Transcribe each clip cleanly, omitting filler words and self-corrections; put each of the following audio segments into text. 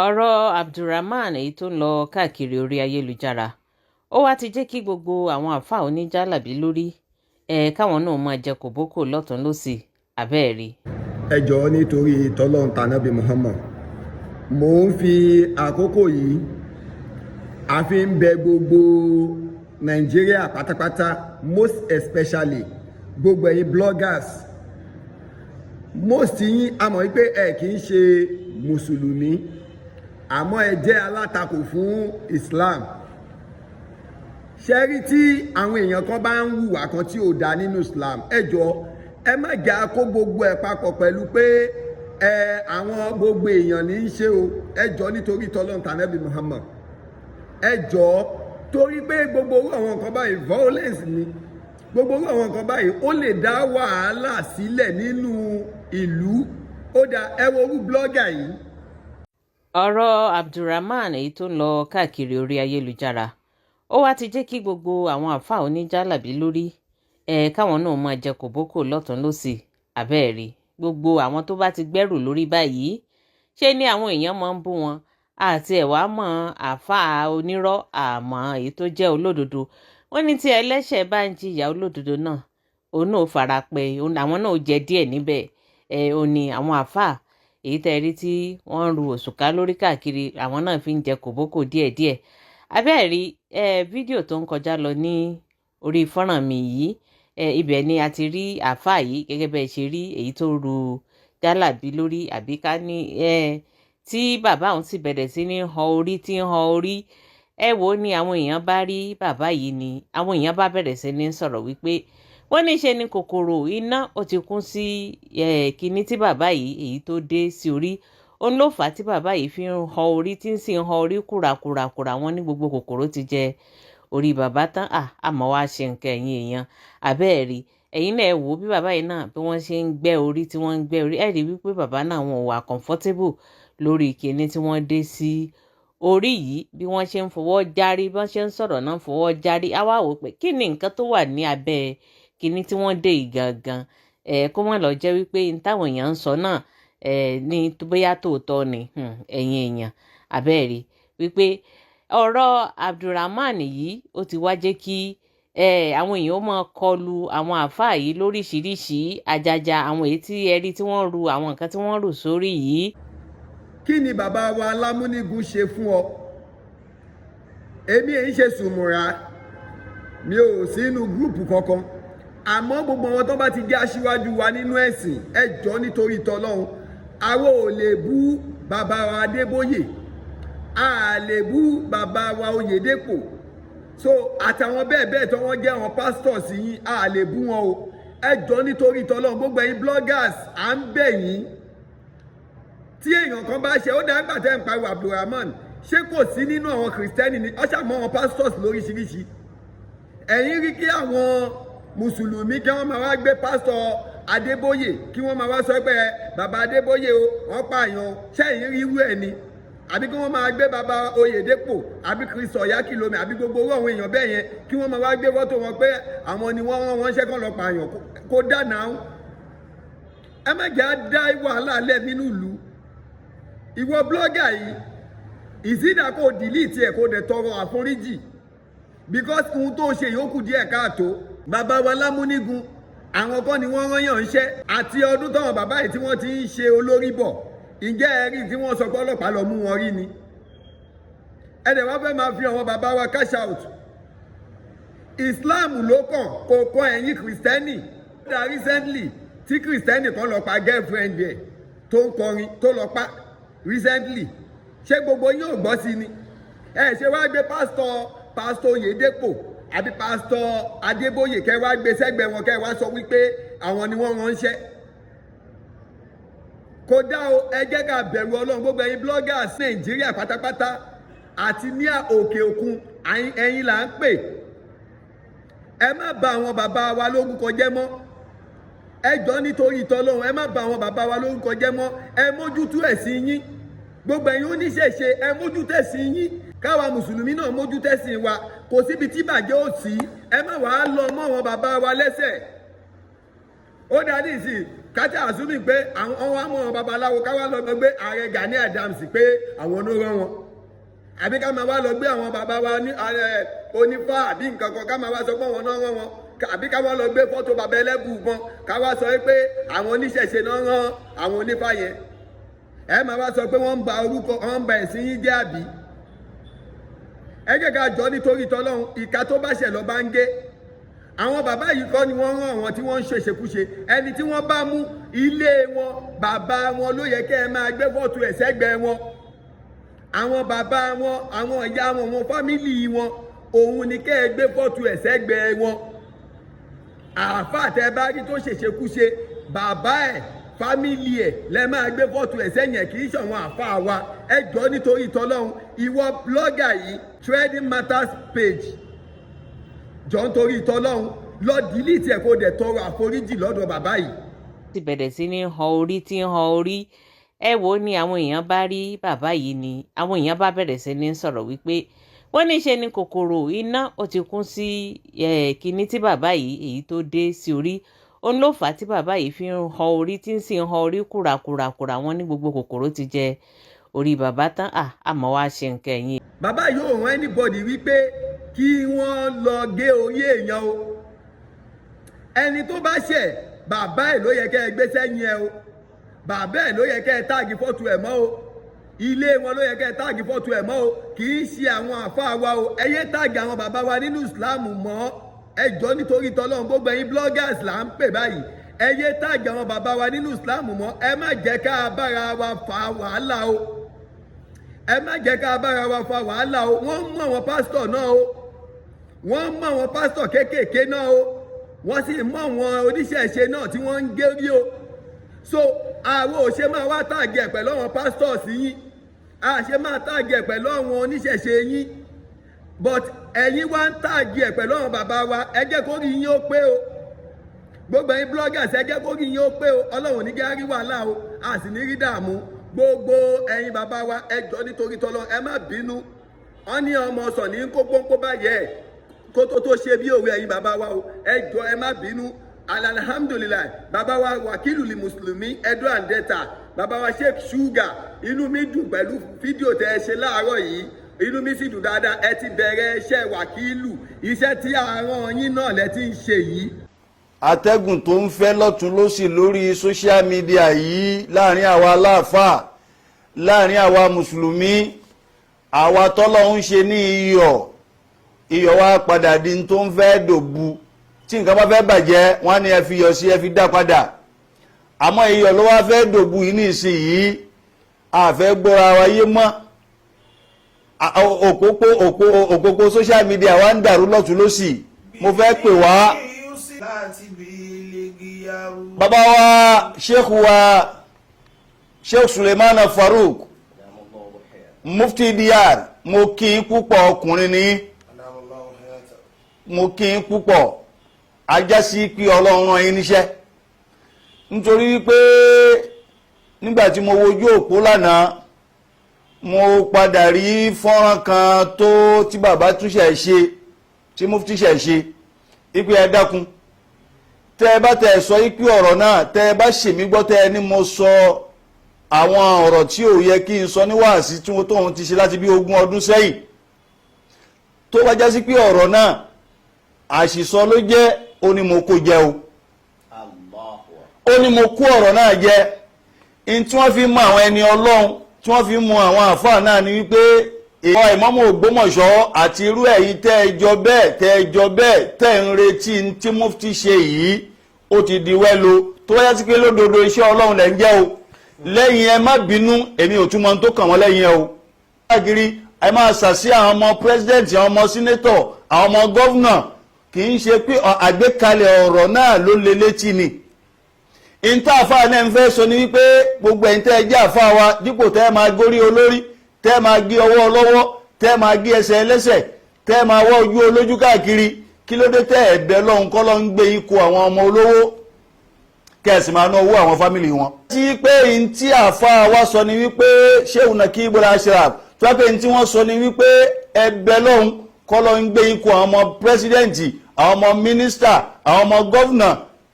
ọ̀rọ̀ abdulrahman èyí tó ń lọ káàkiri orí ayélujára ó wá ti jẹ́ kí gbogbo àwọn àáfàá oníjàlábí lórí káwọn náà máa jẹ kòbókò lọ́tún lọ́sì abẹ́ẹ̀rí. ẹ jọ̀ọ́ nítorí tọ́lọ́run tànábì Muhammad mò ń fi àkókò yìí àfi ń bẹ gbogbo Nàìjíríà pátápátá most especially gbogbo ẹ̀yin bloggers most yín a mọ̀ wípé ẹ kì í ṣe mùsùlùmí àmọ́ ẹ jẹ́ alátakò fún Islam ṣẹ́rí tí àwọn èèyàn kan bá ń hùwà kan tí ò dá nínú Islam ẹ jọ̀ọ́ ẹ má jà kó gbogbo ẹ̀ papọ̀ pẹ̀lú pé àwọn gbogbo èèyàn ní í ṣe o ẹ jọ̀ọ́ nítorí tọ́lọ́run tànábì Muhammad ẹ jọ̀ọ́ torí pé gbogbo orú àwọn nǹkan báyìí violence ni gbogbo orú àwọn nǹkan báyìí ó lè dá wàhálà sílẹ̀ nínú ìlú ó dá ẹ wo orú blogger yìí. ọ̀rọ̀ abdulrahman èyí tó ń lọ káàkiri orí ayélujára ó wá ti jẹ́ kí gbogbo àwọn àáfàá oníjàlábí lórí káwọn náà máa jẹ kòbókò lọ́tún lọ́sì abẹ́ẹ̀rí. gbogbo àwọn tó bá ti gbẹ́rù lórí báyìí ṣé ni àwọn èèyàn máa ń bú wọn àti ẹ̀wà mọ́ àáfàá onírọ́ àmọ́ èyí tó jẹ́ olódodo. wọ́n ní tí ẹlẹ́ṣẹ̀ bá ń jìyà olódodo náà òun náà fara pẹ́ àwọn náà jẹ díẹ̀ níbẹ̀ ó ní àwọn àáfàá èyí tẹ́ rí tí wọ́n ń ru òṣùká lórí káàkiri àwọn náà fi ń jẹ kòbókò díẹ̀díẹ̀ abẹ́ẹ̀rí. fídíò tó ń kọjá lọ ní orí fọ́nrán mi yìí ibẹ̀ ni a ti rí àáfàá yìí gẹ́gẹ́ bẹ́ẹ̀ ṣe rí èyí tó ru jálàbí lórí àbí ká ní tí bàbá òun sì bẹ̀rẹ̀ sí ní họ orí tí ń họ orí wo ni àwọn èèyàn bá rí bàbá yìí ni àwọn èèyàn bá bẹ̀rẹ̀ sí ní sọ̀rọ̀ wípé wọ́n ní ṣe ni kòkòrò iná ó ti kún sí kinní tí bàbá yìí èyí tó dé sí orí òun ló fà á tí bàbá yìí fi ń họ orí tí ń sì ń họ orí kùràkùrà wọ́n ní gbogbo kòkòrò ti jẹ orí bàbá tán àmọ́ wá ṣe nǹkan ẹ̀yin èèyàn abẹ́ẹ̀rí. ẹ̀yin náà wò ó bí bàbá yìí náà bí wọ́n ṣe ń gbẹ́ orí tí wọ́n ń gbẹ́ orí rí wípé bàbá náà wọn ò wà comfortable lórí kinní tí wọ́n dé sí orí yìí bí wọ́n ṣe ń fọwọ́ járí bí wọ́n ṣe ń sọ̀rọ̀ náà fọwọ́ járí á wá wò pé kí ni nǹkan tó wà ní abẹ́ kinní tí wọ́n dé yìí gangan kó má lọ jẹ́ wípé n táwọn èèyàn ń sọ náà ní bóyá tòótọ́ ni ẹ̀yin èèyàn abẹ́ẹ̀rí wípé ọ̀rọ̀ abdulrahman yìí ó ti wá jẹ́ kí àwọn èèyàn máa kọlu àwọn àáfàá yìí lóríṣiríṣi àjàjà àwọn èyí tí ẹ rí tí wọ́n ru àwọn nǹkan tí wọ́n rù sórí yìí. kí ni bàbá wa Lámúnígun ṣe fún ọ èmi èyí ṣe sùmùrà mi ò sínú gúrùpù kankan àmọ́ gbogbo wọn tó bá ti jẹ́ aṣíwájú wa nínú ẹ̀sìn ẹ jọ̀ọ́ nítorí tọlọ́run àwọn ò lè bú bàbá wa Adébóyè a lè bú bàbá wa Oyèdépò so àtàwọn bẹ́ẹ̀ bẹ́ẹ̀ tó wọ́n jẹ́ àwọn pastors yìí a lè bú wọn o ẹ jọ̀ọ́ nítorí tọlọ́run gbogbo ẹ̀yin bloggers à ń bẹ̀ yín tí èèyàn kan bá ṣe ó dá nígbà tẹ́ ń pariwo Abdulrahman ṣé kò sí nínú àwọn kìrìsìtẹ́nì ni ọ̀ṣà mọ́ àwọn pastors lóríṣiríṣi ẹ̀yin rí kí àwọn mùsùlùmí kí wọ́n máa wá gbé pásítọ̀ Adébóyè kí wọ́n máa wá sọ pé bàbá Adébóyè o wọ́n pààyàn ṣẹ́yìn rí irú ẹ̀ ni àbí kí wọ́n máa gbé bàbá Oyèdépò àbí Kristi ọ̀yá kìlómì àbí gbogbo owó àwọn èèyàn bẹ́ẹ̀ yẹn kí wọ́n máa wá gbé fọ́tò wọn pé àwọn ni wọ́n ṣẹ́kàn lọ pààyàn kó dáná ẹ má jẹ́ á dá wàhálà lẹ̀ nínú ìlú ìwọ blọ́gà yìí ìsídà kò dìlítì ẹ̀ kò dẹ̀ tọrọ àforíjì because ohun tó ṣe yòókù díẹ̀ káàtó bàbá wa Lámúnígun àwọn kan ni wọ́n rányàn ńṣẹ́ àti ọdún táwọn bàbá yìí tí wọ́n ti ń ṣe olórí bọ̀ ǹjẹ́ ẹ rí tí wọ́n sọ pé ọlọ́pàá lọ mú wọn rí ni ẹ̀dẹ̀ wá fẹ́ máa fi àwọn bàbá wa cash out Islam ló kàn kò kọ́ ẹ̀yin kìrìsìtẹ́nì dá recently tí kìrìsìtẹ́nì kan lọ pa girlfriend ẹ̀ tó ń kọrin tó lọ pa recently ṣé gbogbo yín ò gbọ́ sí ni ẹ ṣe wá gbé pásítọ̀ Oyèdépò àbí pásítọ̀ Adébóyè kẹ́ wá gbé sẹ́gbẹ̀ẹ́ wọn kẹ́ wá sọ wípé àwọn ni wọ́n ránṣẹ́ kódà o ẹ jẹ́ ká bẹ̀rù Ọlọ́run gbogbo ẹ̀yin bloggers Nàìjíríà pátápátá àti ní òkè òkun ẹ̀yin là ń pè ẹ má bà àwọn bàbá wa lórúkọ jẹ́ mọ́ ẹ jọ̀ọ́ nítorí tọlọ́run ẹ má bà àwọn bàbá wa lórúkọ jẹ́ mọ́ ẹ mójútó ẹ̀sìn yín gbogbo ẹ̀yin oníṣẹ̀ṣe ẹ mójútó ẹ̀sìn yín káwa mùsùlùmí náà mójútó ẹ̀sìn wa kò síbi tí bàjẹ́ ò sí ẹ má wàá lọ mọ́ àwọn bàbá wa lẹ́sẹ̀ ó dá nísìnyí kájà àsúmì pé àwọn wá mọ̀ babaláwo ká wá lọ gbé ààrẹ Gani Adams pé àwọn ló rán wọn àbí ká máa wá lọ gbé àwọn bàbá wa ní onífá àbí nǹkan kan ká máa wá sọ pé àwọn náà rán wọn àbí ká wá lọ gbé fọ́tò bàbá ẹlẹ́bùúbọn ká wá sọ pé àwọn oníṣẹ̀ṣe náà rán àwọn onífá yẹn ẹ máa wá sọ pé wọ́n ń ba orúkọ wọ́n ń ba ẹ̀sìn yín jẹ́ àbí. ẹ jẹ́ ká jọ nítorí tọ́lọ́run ìka tó bá ṣẹ̀ lọ bá ń gé àwọn bàbá yìí kọ́ ni wọ́n rán àwọn tí wọ́n ń ṣèṣekúṣe ẹni tí wọ́n bá mú ilé wọn bàbá wọn ló yẹ kẹ́ ẹ máa gbé fọ́tò ẹ̀ sẹ́gbẹ̀ẹ́ wọn àwọn bàbá wọn àwọn ìyá wọn wọn fámìlì wọn òun ni kẹ́ ẹ gbé fọ́tò ẹ̀ sẹ́gbẹ̀ẹ́ wọn àáfàá tẹ́ bá rí tó ṣèṣekúṣe bàbá ẹ̀ fámìlì ẹ̀ lẹ máa gbé fọ́tò ẹ̀ sẹ́yìn ẹ̀ kì í ṣọ̀wọ́n àáfàá wa ẹ jọ nítorí tọ́lọ́run ìwọ blọ́gà yìí Trading Matters page jọ nítorí tọ́lọ́run lọ dìlítì ẹ̀ kó dẹ̀ tọrọ àforíjì lọ́dọ̀ bàbá yìí. ti bẹ̀rẹ̀ sí ní han orí tí ń han orí ẹ wo ni àwọn èèyàn bá rí bàbá yìí ni àwọn èèyàn bá bẹ̀rẹ̀ sí ní sọ̀rọ̀ wípé wọ́n ní ṣe ni kòkòrò iná ó ti kún sí kinní tí bàbá yìí èyí tó dé sí orí òun ló fà á tí bàbá yìí fi ń han orí tí ń sì ń han orí kùràkùràkùrà wọn ní gbogbo kòkòrò ti jẹ orí bàbá tán àmọ́ wá ṣe nǹkan ẹ̀yìn. bàbá yóò rán anybody wípé kí wọ́n lọ gé orí èèyàn o ẹni tó bá ṣẹ̀ bàbá ẹ̀ ló yẹ kẹ́ ẹ gbé sẹ́yìn ẹ o bàbá ẹ̀ ló yẹ kẹ́ ẹ táàgì fọ́tò ẹ̀ mọ́ o ilé wọn ló yẹ kẹ́ ẹ táàgì fọ́tò ẹ̀ mọ́ o kì í ṣe àwọn àfáà wa o ẹ yé táàgì àwọn bàbá wa nínú ìsìláàmù mọ́ ẹ jọ nítorí tọ́lọ́run gbogbo ẹ̀yin bloggers là ń pè báyìí ẹ yé táàgì àwọn bàbá wa nínú ìsìláàmù mọ́ ẹ má jẹ́ ká bára wa fa wàhálà o ẹ má jẹ́ ká bára wa fa wàhálà o wọ́n mú àwọn pásítọ̀ náà o wọ́n mú àwọn pásítọ̀ kéékèèké náà o wọ́n sì mú àwọn oníṣẹ̀ṣe náà tí wọ́n ń gé rí o so àwọn ò ṣe máa wá táàgì ẹ̀ pẹ̀lú àwọn pastors yín a ṣe máa táàgì ẹ̀ pẹ̀lú àwọn oníṣẹ̀ṣe yín but ẹ̀yin wá ń táàgì ẹ̀ pẹ̀lú àwọn bàbá wa ẹ jẹ́ kó rí yín ó pé o gbogbo ẹ̀yin bloggers ẹ jẹ́ kó rí yín ó pé o ọlọ́run ní kí á rí wàhálà o a sì ní rí dààmú gbogbo ẹ̀yin bàbá wa ẹ jọ nítorí tọ́lọ́ ẹ má bínú wọ́n ní ọmọ sọ̀ ní kó pọ́npọ́ báyẹ̀ kó tó ṣe bí òwe ẹ̀yin bàbá wa o ẹ jọ ẹ má bínú alhamdulilayi bàbá wa wàkìlù li mùsùlùmí Edo and Delta bàbá wa Sheikh Sugar inú mi dùn pẹ̀lú fídíò tẹ́ ẹ ṣe láàárọ̀ yìí inú mi sì dùn dáadáa ẹ ti bẹ̀rẹ̀ iṣẹ́ wàkìlù iṣẹ́ tí àárọ̀ yín náà lẹ ti ń ṣe yìí. atẹ́gùn tó ń fẹ́ lọ́tún lósì lórí social media yìí láàrin àwa aláàfáà láàrin àwa mùsùlùmí àwa tọ́lọ́hun ṣe ní iyọ̀ wa padà di tó ń fẹ́ dòbu tí nǹkan bá fẹ́ bàjẹ́ wọ́n ní ẹ fi yọ̀ sí ẹ fi dá padà àmọ́ iyọ̀ ló wá fẹ́ dòbu yìí nísìnyí àfẹ́ gbọ́ra wa yé mọ́ òpópó social media wa ń dàrú lọ́tún lósì mo fẹ́ pè wá bàbá wa sheikh Suleiman Farouk mufti diyar mo kí n púpọ̀ ọkùnrin ní mo kí n púpọ̀ ajásí pé ọlọ́run rán yín níṣẹ́ nítorí wípé nígbàtí mo wojú òpó lánàá mo padà rí fọ́nrán kan tó tí bàbá túnṣẹ̀ ṣe tí mufti ṣẹ̀ ṣe ipe ẹ dákun tẹ́ ẹ bá tẹ́ ẹ sọ ipe ọ̀rọ̀ náà tẹ́ ẹ bá ṣèmí gbọ́ tẹ́ ẹ ní mo sọ àwọn ọ̀rọ̀ tí ò yẹ kí n sọ ní wáàsí tí wọ́n tóun ti ṣe láti bí 20 ọdún sẹ́yìn tó bá já sí pé ọ̀rọ̀ náà àṣìsọ ló jẹ́ ó ní mo kó jẹ o ó ní mo kó ọ̀rọ̀ náà jẹ in tí wọ́n fi mú àwọn ẹni ọlọ́run tí wọ́n fi mú àwọn àfáà náà ni wípé ìwọ ìmámù Ògbómọ̀ṣọ́ àti irú ẹ̀yin tẹ́ ẹ jọ bẹ́ẹ̀ tẹ́ ń retí tí mufti ṣe yìí ó ti di wẹ́lo tó wáyá sí pé lódodo iṣẹ́ ọlọ́run lẹ́ ń jẹ́ o lẹ́yìn ẹ má bínú èmi ò túmọ̀ tó kàn wọ́n lẹ́yìn ẹ o káàkiri ẹ máa sàsí àwọn ọmọ pírẹsidẹ́ǹtì àwọn ọmọ sínétọ̀ àwọn ọmọ gọ́vnà kì í ṣe pé àgbékalẹ̀ ọ̀rọ̀ náà ló le létí ni ìntà àfáà náà ń fẹ́ sọ ní wípé gbogbo ẹ̀yin tẹ́ ẹ jẹ́ àfáà wa dípò tẹ́ ẹ máa górí olórí tẹ́ ẹ máa gé ọwọ́ ọlọ́wọ́ tẹ́ ẹ máa gé ẹsẹ̀ ẹlẹ́sẹ̀ tẹ́ ẹ máa wọ́ ojú olójú káàkiri kí ló dé tẹ́ ẹ bẹ lọ́hùn kọ́ ló ń gbé ikú àwọn ọmọ olówó kẹ́ẹ̀sì máa ná owó àwọn fámìlì wọn. tí pé ìntì àfáà wa sọ ní wípé Shehu Nakib Ashraf tó pé ìntì wọ́n sọ ní wípé ẹ bẹ lọ́hùn kọ́ ló ń gbé ikú àwọn ọmọ pírẹsidẹ́ǹtì àwọn ọmọ mínísítà àwọn ọmọ gọ́vnà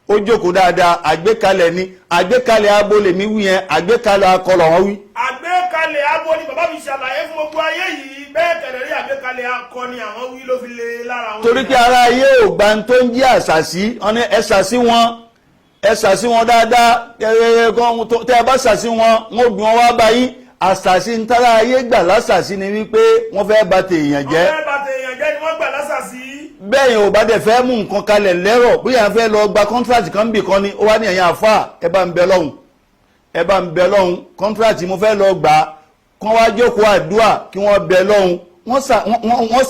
ó jókòó dáadáa àgbékalẹ̀ ni àgbékalẹ̀ abo lèmi wí yẹn àgbékalẹ̀ akọlọ̀ wọn wí. àgbékalẹ̀ abo ni bàbá mi ṣàlàyé fún gbogbo ayé yìí bẹ́ẹ̀ tẹ̀lé rí àgbékalẹ̀ akọ ni àwọn wí ló fi lé lára wọn. torí kí ara ayé ò gba tó ń jí àṣàsí wọn ni ẹ ṣàsí wọn dáadáa tẹ ẹ bá ṣàsí wọn wọn gbìn wọn wá báyìí àṣàsí ń tára ayé gbà lásàsí ni wípé wọ́n fẹ́ bà tèèyàn jẹ́. wọ́n fẹ́ bà tèèyàn jẹ́ ni wọ́n gbà lásàsí. bẹ́ẹ̀ yẹn ò bá dẹ̀ fẹ́ mú nǹkan kalẹ̀ lẹ́rọ̀ bóyá fẹ́ lọ gba kọ́ńtíráàtì kan bì kan ni ó wá ní ẹ̀yìn àfà ẹ bá ń bẹ lọ́hùn kọ́ńtíráàtì mo fẹ́ lọ gbà kán wá jókòó àdúrà kí wọ́n bẹ lọ́hùn wọ́n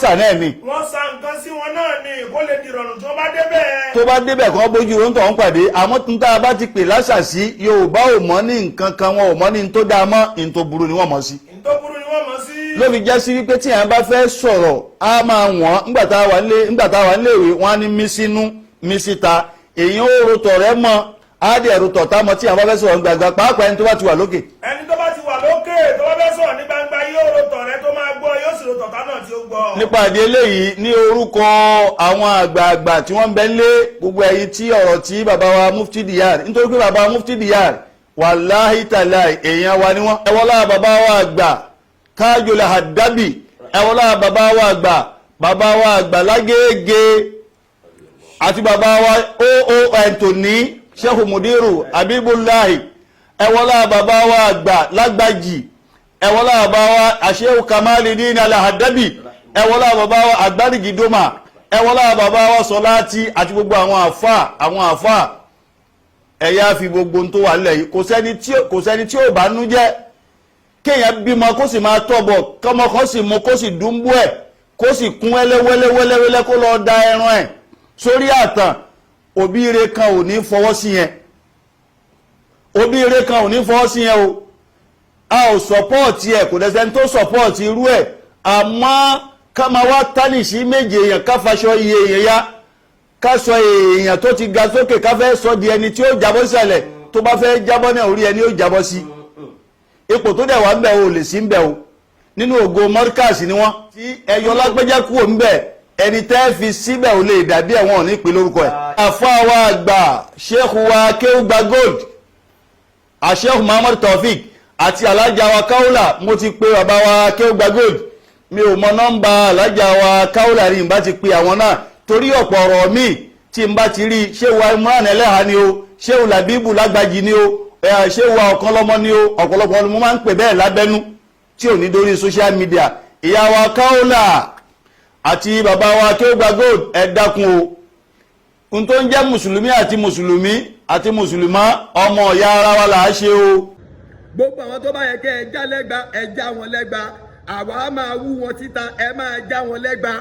sà náà ni. wọ́n sa nǹkan sí wọn náà ni kó lè dìrọ̀rùn tó bá débẹ̀. tó bá débẹ̀ kán bójú ló ń tọ̀ ń pàdé àmọ́ tún tá a bá ti pè lásàsí Yorùbá ò mọ̀ ní nǹkan kan wọn ò mọ̀ ní tó dáa mọ́ ní tó burú ni wọ́n mọ̀ sí. tó burú ni wọ́n mọ̀ sí. ló fi jẹ́ sí wípé tí àwọn bá fẹ́ sọ̀rọ̀ á máa wọ̀n nígbà tá a wà níléèwé wọn á ní mí sínú mí síta èèyàn ó rotọ̀ rẹ mọ́ á dẹ̀ rotọ̀ tá mọ́ tí àwọn bá fẹ́ sọ̀rọ̀ gbàgbà pàápàá ẹni tó bá ti wà lókè. ẹni tó bá ti wà lókè tó bá fẹ́ sọ̀rọ̀ ní gbangba yóò rotọ̀ rẹ tó máa gbọ́ yóò sì rotọ̀ tá náà tí ó gbọ́. nípa ìdí eléyìí ní orúkọ àwọn àgbààgbà tí wọ́n ń bẹ nílé gbogbo ẹ̀yin tí ọ̀rọ̀ tí bàbá wa Mufti Diyar nítorí pé bàbá Mufti Diyar wàláhì tàláì èèyàn wa ni wọ́n. ẹ wọlá bàbá wa àgbà kájọlá àdábì ẹ wọlá bàbá wa àgbà lágége àti bàbá wa oo Anthony Sheikh Mudiru Abibulahi ẹ wọlá bàbá wa àgbà lágbàjì ẹ wọlá bàbá wa àṣẹ́wò Kamalidin alahadabi ẹ wọlá bàbá wa àgbárígidoma ẹ wọlá bàbá wa Sọláàtì àti gbogbo àwọn àfà ẹ̀yà fi gbogbo tó wà lẹ̀ yìí kò sẹ́ni tí ó bá nú jẹ́ kéèyàn bímọ kó sì máa tọ́bọ̀ kọ́mọ kan sì mú kó sì dúnbú ẹ̀ kó sì kún wẹ́lẹ́wẹ́lẹ́wẹ́lẹ́ kó lọ da ẹran ẹ̀ sórí àtàn òbí ire kan ò ní fọwọ́ sí yẹn o a ò sọpọ́ọ̀tì ẹ̀ kò dẹ̀sẹ̀ tó sọpọ́ọ̀tì irú ẹ̀ àmọ́ ká máa wá tálìsí méje èèyàn ká faṣọ iye èèyàn ya ká sọ èèyàn tó ti ga sókè ká fẹ́ sọ di ẹni tí ó jábọ́ sẹ́lẹ̀ tó bá fẹ́ jábọ́ náà orí ẹni ó jábọ́ sí ipò tó dẹ̀ wà ń bẹ̀ o lè sí ń bẹ̀ o nínú ògo mọ́ríkàsì ni wọ́n tí ẹyọ lágbẹ́jẹ́ kúrò ń bẹ̀ ẹni tẹ́ fi síbẹ̀ ò lè dàbí ẹ̀wọ̀n ní ìpè lórúkọ ẹ̀. àfáà wa àgbà Sheikh wa Kéwùgbà Gold Sheikh Muhammad Taofik àti alájà wa Kaula mo ti pe bàbá wa Kéwùgbà Gold mi ò mọ nọ́mbà alájà wa Kaula rí n bá ti pe àwọn náà torí ọ̀pọ̀ ọ̀rọ̀ míì tí n bá ti rí Sheikh wa Imran Ẹlẹ́hà ni o Sheikh Labibu lágbàjì ni o Sheikh wa ọ̀kan lọ́mọ ni o ọ̀pọ̀lọpọ̀ ni mo máa ń pè bẹ́ẹ̀ lábẹ́nú tí ò ní dórí social media ìyá wa Kaula àti bàbá wa Kéwùgbà Gold ẹ dákun o n tó ń jẹ́ mùsùlùmí àti mùsùlùmá ọmọ ìyá ara wa là á ṣe o. gbogbo àwọn tó bá yẹ kẹ́ ẹ já lẹ́gba ẹ já wọn lẹ́gba àwa á máa wú wọn títa ẹ máa já wọn lẹ́gba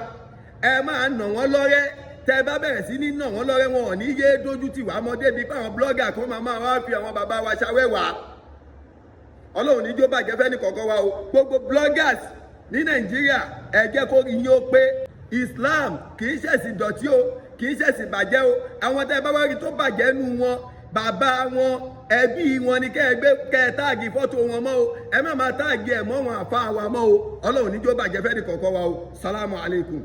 ẹ máa nà wọ́n lọ́rẹ́ tẹ́ bá bẹ̀rẹ̀ sí ní nà wọ́n lọ́rẹ́ wọn ò ní yé dójú tì wá mọ́ débi pé àwọn blọ́gà kan máa wá fi àwọn bàbá wa ṣàwẹ́wà ọlọ́run níjó bàjẹ́ fẹ́ ní kọ̀ọ̀kan wa o gbogbo bloggers ní Nàìjíríà ẹ jẹ́ kó yín ó pé Islam kì í ṣẹ̀sìn dọ̀tí o kì í ṣẹ̀sìn bàjẹ́ o àwọn tẹ́ bá wá rí tó bàjẹ́ nu wọn bàbá wọn ẹbí wọn ni kẹ́ ẹ táàgì fọ́tò wọn mọ́ o ẹ má máa táàgì ẹ̀ mọ́ wọn àfa wa mọ́ o ọlọ́run níjó bàjẹ́ fẹ́ ní kọ̀ọ̀kan wa o salamu alaikum.